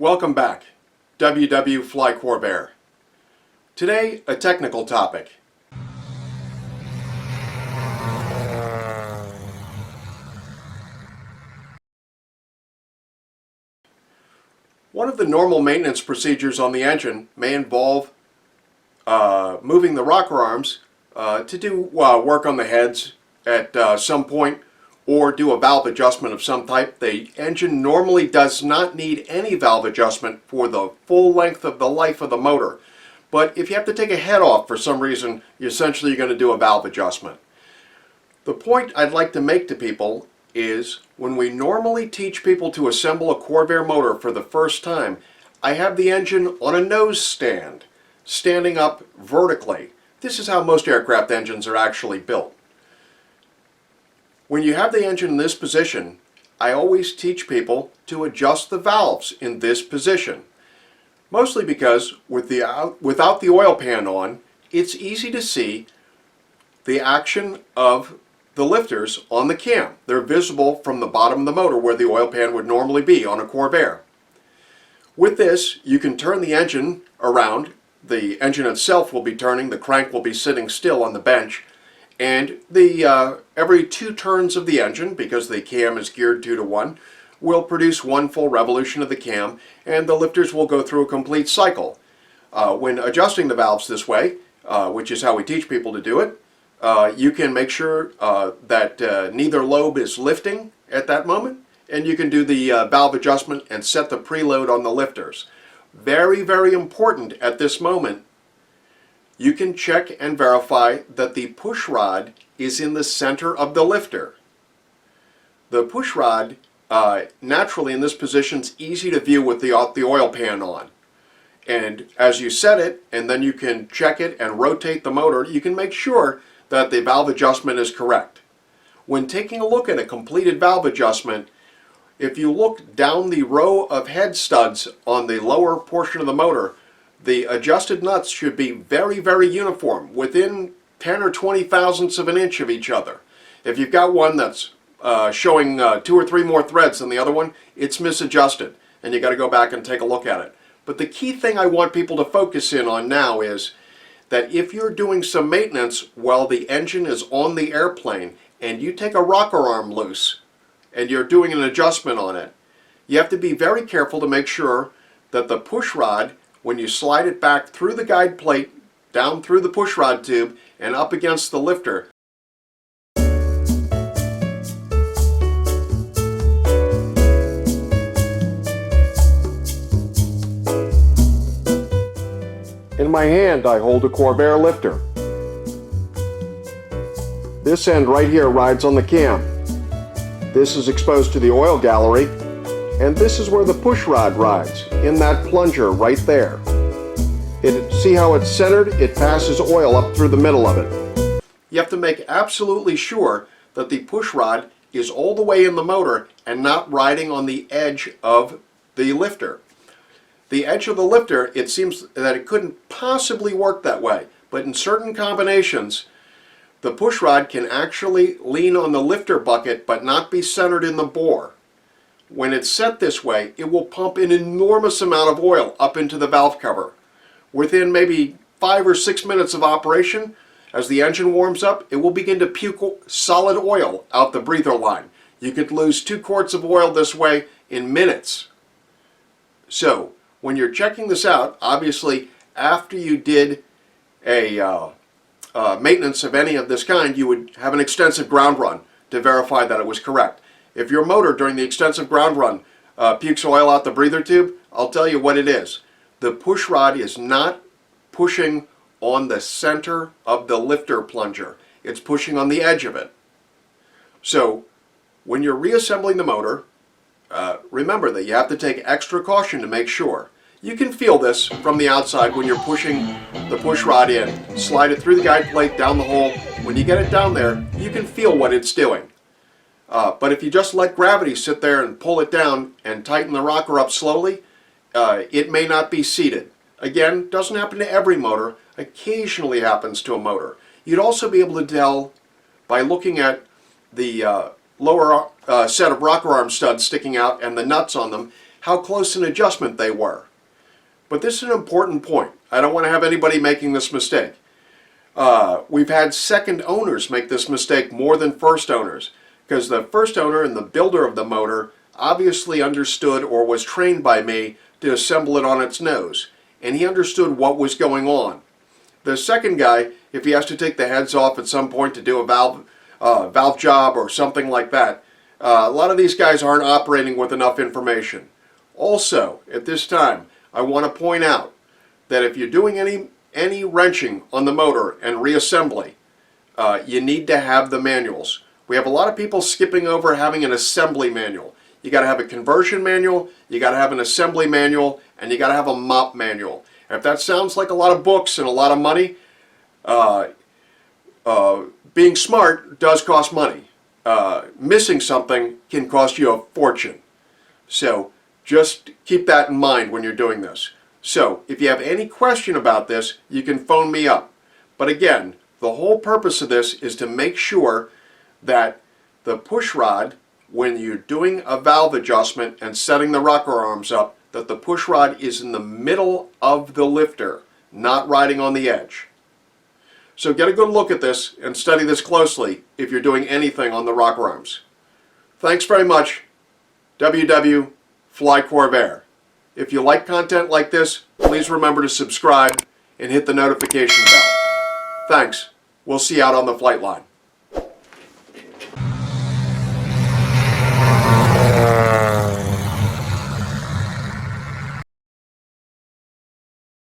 Welcome back, Flycorvair. Today, a technical topic. One of the normal maintenance procedures on the engine may involve moving the rocker arms to do work on the heads at some point, or do a valve adjustment of some type. The engine normally does not need any valve adjustment for the full length of the life of the motor. But if you have to take a head off for some reason, you're essentially going to do a valve adjustment. The point I'd like to make to people is when we normally teach people to assemble a Corvair motor for the first time, I have the engine on a nose stand, standing up vertically. This is how most aircraft engines are actually built. When you have the engine in this position, I always teach people to adjust the valves in this position. Mostly because without the oil pan on, it's easy to see the action of the lifters on the cam. They're visible from the bottom of the motor where the oil pan would normally be on a Corvair. With this, you can turn the engine around. The engine itself will be turning, the crank will be sitting still on the bench, and every 2 turns of the engine, because the cam is geared 2 to 1, will produce 1 full revolution of the cam, and the lifters will go through a complete cycle. When adjusting the valves this way, which is how we teach people to do it, you can make sure that neither lobe is lifting at that moment, and you can do the valve adjustment and set the preload on the lifters. Very, very important at this moment, you can check and verify that the push rod is in the center of the lifter. The push rod, naturally in this position, is easy to view with the oil pan on. And as you set it, and then you can check it and rotate the motor, you can make sure that the valve adjustment is correct. When taking a look at a completed valve adjustment, if you look down the row of head studs on the lower portion of the motor, the adjusted nuts should be very, very uniform, within 10 or 20 thousandths of an inch of each other. If you've got one that's showing 2 or 3 more threads than the other one, it's misadjusted, and you got to go back and take a look at it. But the key thing I want people to focus in on now is that if you're doing some maintenance while the engine is on the airplane and you take a rocker arm loose and you're doing an adjustment on it, you have to be very careful to make sure that the push rod, when you slide it back through the guide plate, down through the push rod tube, and up against the lifter, in my hand I hold a Corvair lifter. This end right here rides on the cam. This is exposed to the oil gallery, and this is where the push rod rides, in that plunger right there. See how it's centered? It passes oil up through the middle of it. You have to make absolutely sure that the push rod is all the way in the motor and not riding on the edge of the lifter. The edge of the lifter, it seems that it couldn't possibly work that way, but in certain combinations, the push rod can actually lean on the lifter bucket but not be centered in the bore. When it's set this way, it will pump an enormous amount of oil up into the valve cover. Within maybe 5 or 6 minutes of operation, as the engine warms up, it will begin to puke solid oil out the breather line. You could lose 2 quarts of oil this way in minutes. So, when you're checking this out, obviously after you did a maintenance of any of this kind, you would have an extensive ground run to verify that it was correct. If your motor during the extensive ground run pukes oil out the breather tube, I'll tell you what it is. The push rod is not pushing on the center of the lifter plunger. It's pushing on the edge of it. So when you're reassembling the motor, remember that you have to take extra caution to make sure. You can feel this from the outside when you're pushing the push rod in. Slide it through the guide plate, down the hole. When you get it down there, you can feel what it's doing. But if you just let gravity sit there and pull it down and tighten the rocker up slowly, it may not be seated. Again, doesn't happen to every motor. Occasionally happens to a motor. You'd also be able to tell by looking at the lower set of rocker arm studs sticking out and the nuts on them how close an adjustment they were. But this is an important point. I don't want to have anybody making this mistake. We've had second owners make this mistake more than first owners, because the first owner and the builder of the motor obviously understood or was trained by me to assemble it on its nose, and he understood what was going on. The second guy, if he has to take the heads off at some point to do a valve job or something like that, a lot of these guys aren't operating with enough information. Also, at this time, I want to point out that if you're doing any wrenching on the motor and reassembly, you need to have the manuals. We have a lot of people skipping over having an assembly manual. You got to have a conversion manual, you got to have an assembly manual, and you got to have a mop manual. And if that sounds like a lot of books and a lot of money, being smart does cost money. Missing something can cost you a fortune. So just keep that in mind when you're doing this. So if you have any question about this, you can phone me up. But again, the whole purpose of this is to make sure that the push rod, when you're doing a valve adjustment and setting the rocker arms up, that the push rod is in the middle of the lifter, not riding on the edge. So get a good look at this and study this closely if you're doing anything on the rocker arms. Thanks very much. WW Flycorvair. If you like content like this, please remember to subscribe and hit the notification bell. Thanks. We'll see you out on the flight line.